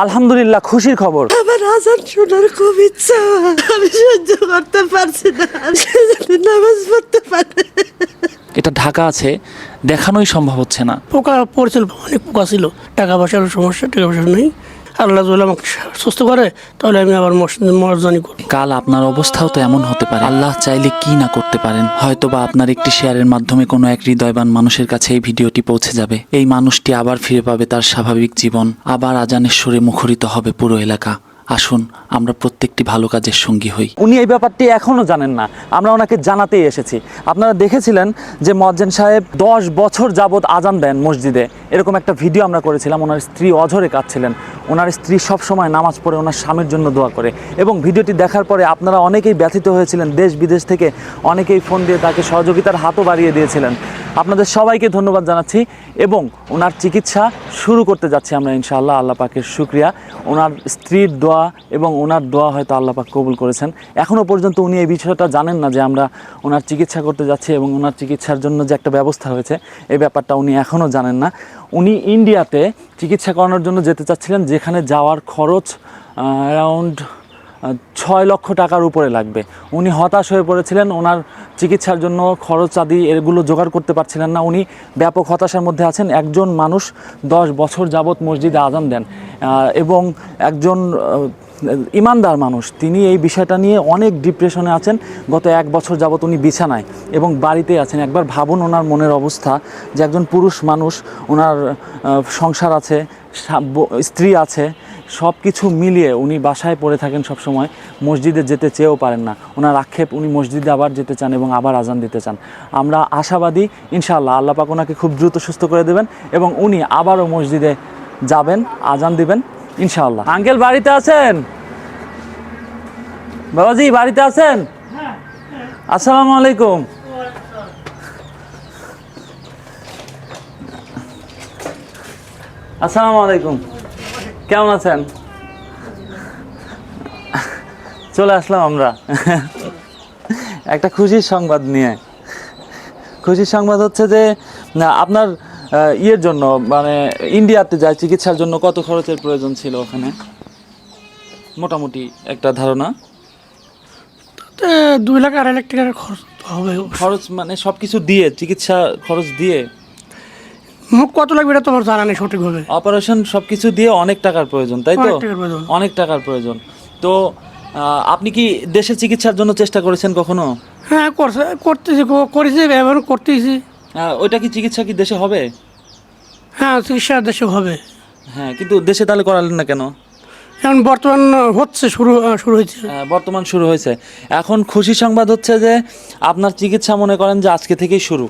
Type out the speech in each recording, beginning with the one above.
আলহামদুলিল্লাহ, খুশির খবর। আমার আজান শোনার খুব ইচ্ছা, আমি সহ্য করতে পারছি না, নামাজ পড়তে পারে। এটা ঢাকা আছে, দেখানোই সম্ভব হচ্ছে না। পোকা পড়ছিল, অনেক পোকা ছিল, টাকা পয়সার সমস্যা, টাকা পয়সা নেই। আল্লাহ যদি আমাকে সুস্থ করে তাহলে আমি আবার মর্জানি করব। কাল আপনার অবস্থাও তো এমন হতে পারে। আল্লাহ চাইলে কি না করতে পারেন। হয়তোবা আপনার একটি শেয়ারের মাধ্যমে কোনো এক হৃদয়বান মানুষের কাছে এই ভিডিওটি পৌঁছে যাবে। এই মানুষটি আবার ফিরে পাবে তার স্বাভাবিক জীবন, আবার আজানের সুরে মুখরিত হবে পুরো এলাকা। আসুন আমরা প্রত্যেকটি ভালো কাজের সঙ্গী হই। উনি এই ব্যাপারটি এখনো জানেন না, আমরা ওনাকে জানাতেই এসেছি। আপনারা দেখেছিলেন যে মুয়াজ্জিন সাহেব 10 বছর যাবৎ আজান দেন মসজিদে, এরকম একটা ভিডিও আমরা করেছিলাম। ওনার স্ত্রী অঝরে কাঁদছিলেন। ওনার স্ত্রী সবসময় নামাজ পড়ে ওনার স্বামীর জন্য দোয়া করে, এবং ভিডিওটি দেখার পরে আপনারা অনেকেই ব্যথিত হয়েছিলেন। দেশ বিদেশ থেকে অনেকেই ফোন দিয়ে তাকে সহযোগিতার হাতও বাড়িয়ে দিয়েছিলেন। আপনাদের সবাইকে ধন্যবাদ জানাচ্ছি, এবং ওনার চিকিৎসা শুরু করতে যাচ্ছি আমরা ইনশাআল্লাহ। আল্লাহ পাকের শুকরিয়া, ওনার স্ত্রীর দোয়া এবং ওনার দোয়া হয়তো আল্লাহ পাক কবুল করেছেন। এখনও পর্যন্ত উনি এই বিষয়টা জানেন না যে আমরা ওনার চিকিৎসা করতে যাচ্ছি, এবং ওনার চিকিৎসার জন্য যে একটা ব্যবস্থা হয়েছে এই ব্যাপারটা উনি এখনও জানেন না। উনি ইন্ডিয়াতে চিকিৎসা করানোর জন্য যেতে চাচ্ছিলেন, যেখানে যাওয়ার খরচ অ্যারাউন্ড 6 লক্ষ টাকার উপরে লাগবে। উনি হতাশ হয়ে পড়েছিলেন, ওনার চিকিৎসার জন্য খরচ আদি এগুলো জোগাড় করতে পারছিলেন না। উনি ব্যাপক হতাশার মধ্যে আছেন। একজন মানুষ 10 বছর যাবৎ মসজিদে আজান দেন, এবং একজন ইমানদার মানুষ, তিনি এই বিষয়টা নিয়ে অনেক ডিপ্রেশনে আছেন। গত 1 বছর যাবৎ উনি বিছানায় এবং বাড়িতেই আছেন। একবার ভাবুন ওনার মনের অবস্থা, যে একজন পুরুষ মানুষ, ওনার সংসার আছে, স্ত্রী আছে, সব কিছু মিলিয়ে উনি বাসায় পড়ে থাকেন সব সময়, মসজিদে যেতে চেয়েও পারেন না। ওনার আক্ষেপ, উনি মসজিদে আবার যেতে চান এবং আবার আজান দিতে চান। আমরা আশাবাদী ইনশাআল্লাহ আল্লাহ পাক ওনাকে খুব দ্রুত সুস্থ করে দেবেন, এবং উনি আবারও মসজিদে যাবেন, আজান দিবেন ইনশাআল্লাহ। আঙ্কেল বাড়িতে আছেন? বাবাজি বাড়িতে আছেন? আসসালামু আলাইকুম। আসসালামু আলাইকুম, কেমন আছেন? চলে আসলাম আমরা একটা খুশির সংবাদ নিয়ে। খুশির সংবাদ হচ্ছে যে আপনার ইয়ের জন্য, মানে ইন্ডিয়াতে যায় চিকিৎসার জন্য কত খরচের প্রয়োজন ছিল ওখানে, মোটামুটি একটা ধারণা? 2 লাখ 2.5 লাখ টাকার খরচ হবে। খরচ মানে সব কিছু দিয়ে, চিকিৎসা খরচ দিয়ে মুখ কত লাগবে এটা তোমার জানা নেই সঠিকভাবে। অপারেশন সব কিছু দিয়ে অনেক টাকার প্রয়োজন, তাই তো? অনেক টাকার প্রয়োজন। অনেক টাকার প্রয়োজন। তো আপনি কি দেশে চিকিৎসার জন্য চেষ্টা করেছেন কখনো? হ্যাঁ করেছি, ব্যবহার করতেছি। ওইটা কি চিকিৎসা কি দেশে হবে? হ্যাঁ, চিকিৎসা দেশে হবে। হ্যাঁ, কিন্তু দেশে তাহলে করালেন না কেন? এখন বর্তমান হচ্ছে, শুরু হয়েছে। বর্তমান শুরু হয়েছে। এখন খুশি সংবাদ হচ্ছে যে আপনার চিকিৎসা মনে করেন যে আজকে থেকেই শুরু।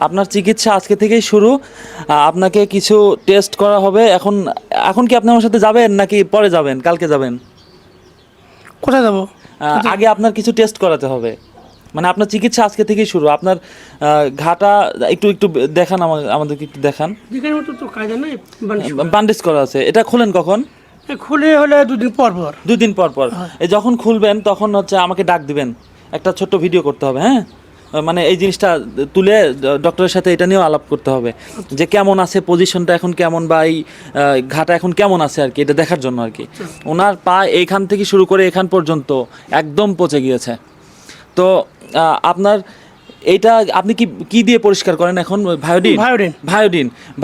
আপনার চিকিৎসা আজকে থেকেই শুরু। আপনাকে কিছু টেস্ট করা হবে। এখন কি আপনি আমার সাথে যাবেন নাকি পরে যাবেন, কালকে যাবেন? কোথায় যাবো? আগে আপনার কিছু টেস্ট করাতে হবে। মানে আপনার চিকিৎসা আজকে থেকেই শুরু। আপনার ঘাটা একটু দেখান, আমাদেরকে একটু দেখান। ব্যান্ডেজ করা আছে, এটা খুলেন কখন? খুলে হলে 2 দিন পর পর। 2 দিন পর পর। এই যখন খুলবেন তখন হচ্ছে আমাকে ডাক দিবেন, একটা ছোট্ট ভিডিও করতে হবে। হ্যাঁ, মানে এই জিনিসটা তুলে ডক্টরের সাথে এটা নিয়েও আলাপ করতে হবে, যে কেমন আছে পজিশনটা এখন, কেমন বা এই ঘাটা এখন কেমন আছে আর কি, এটা দেখার জন্য আর কি। ওনার পা এইখান থেকে শুরু করে এখান পর্যন্ত একদম পচে গিয়েছে। তো আপনার এইটা আপনি কি দিয়ে পরিষ্কার করেন এখন?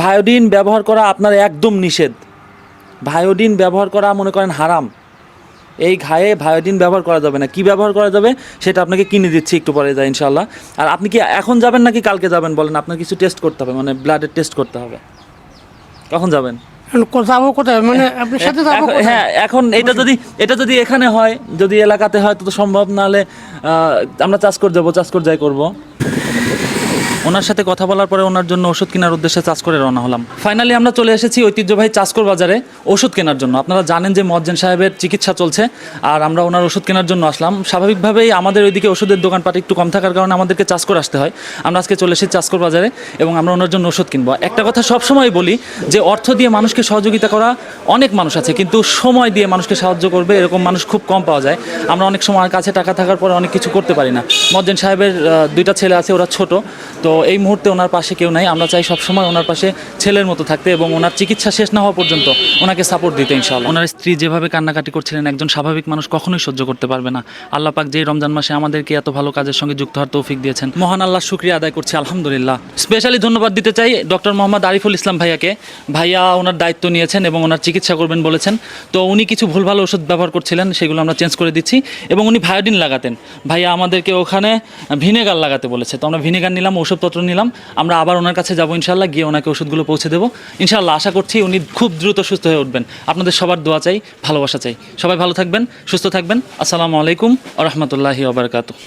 ভায়োডিন ব্যবহার করা আপনার একদম নিষেধ। ভায়োডিন ব্যবহার করা মনে করেন হারাম। এই ঘায়ে ভায়োডিন ব্যবহার করা যাবে না। কি ব্যবহার করা যাবে সেটা আপনাকে কিনে দিচ্ছি একটু পরে যায় ইনশাআল্লাহ। আর আপনি কি এখন যাবেন নাকি কালকে যাবেন বলেন? আপনার কিছু টেস্ট করতে হবে, মানে ব্লাডের টেস্ট করতে হবে। কখন যাবেন? যাবো কোথায়, মানে আপনার সাথে যাবো? হ্যাঁ, এখন এটা যদি এখানে হয়, যদি এলাকাতে হয় তো সম্ভব, না হলে আমরা চাষকর যাই করবো। ওনার সাথে কথা বলার পরে ওনার জন্য ওষুধ কেনার উদ্দেশ্যে চাষ করে রওনা হলাম। ফাইনালি আমরা চলে এসেছি ঐতিহ্যবাহী চাষকর বাজারে ওষুধ কেনার জন্য। আপনারা জানেন যে মুয়াজ্জিন সাহেবের চিকিৎসা চলছে, আর আমরা ওনার ওষুধ কেনার জন্য আসলাম। স্বাভাবিকভাবেই আমাদের ওইদিকে ওষুধের দোকানপাট একটু কম থাকার কারণে আমাদেরকে চাষকর আসতে হয়। আমরা আজকে চলে এসেছি চাষকর বাজারে, এবং আমরা ওনার জন্য ওষুধ কিনবো। একটা কথা সবসময় বলি যে অর্থ দিয়ে মানুষকে সহযোগিতা করা অনেক মানুষ আছে, কিন্তু সময় দিয়ে মানুষকে সাহায্য করবে এরকম মানুষ খুব কম পাওয়া যায়। আমরা অনেক সময় কাছে টাকা থাকার পরে অনেক কিছু করতে পারি না। মুয়াজ্জিন সাহেবের 2টা ছেলে আছে, ওরা ছোট, তো এই মুহূর্তে ওনার পাশে কেউ নাই, আমরা চাই সবসময় ওনার পাশে ছেলের মতো থাকতে এবং ওনার চিকিৎসা শেষ না হওয়া পর্যন্ত ওনাকে সাপোর্ট দিতে ইনশাআল্লাহ। ওনার স্ত্রী যেভাবে কান্নাকাটি করছিলেন একজন স্বাভাবিক মানুষ কখনোই সহ্য করতে পারবে না। আল্লাহ পাক যেই রমজান মাসে আমাদেরকে এত ভালো কাজের সঙ্গে যুক্ত হওয়ার তৌফিক দিয়েছেন, মহান আল্লাহর শুকরিয়া আদায় করছি আলহামদুলিল্লাহ। স্পেশালি ধন্যবাদ দিতে চাই ডক্টর মোহাম্মদ আরিফুল ইসলাম ভাইয়াকে। ভাইয়া ওনার দায়িত্ব নিয়েছেন এবং ওনার চিকিৎসা করবেন বলেছেন। তো উনি কিছু ভুলভাল ওষুধ ব্যবহার করছিলেন, সেগুলো আমরা চেঞ্জ করে দিচ্ছি এবং উনি ভায়োডিন লাগাতেন, ভাইয়া আমাদেরকে ওখানে ভিনেগার লাগাতে বলেছে। তো আমরা ভিনেগার নিলাম, ওষুধপত্র নিলাম, আমরা আবার ওনার কাছে যাবো ইনশাআল্লাহ, গিয়ে ওনাকে ওষুধগুলো পৌঁছে দেবো ইনশাআল্লাহ। আশা করছি উনি খুব দ্রুত সুস্থ হয়ে উঠবেন। আপনাদের সবার দোয়া চাই, ভালোবাসা চাই। সবাই ভালো থাকবেন, সুস্থ থাকবেন। আসসালামু আলাইকুম ওয়া রাহমাতুল্লাহি ওয়া বারাকাতুহু।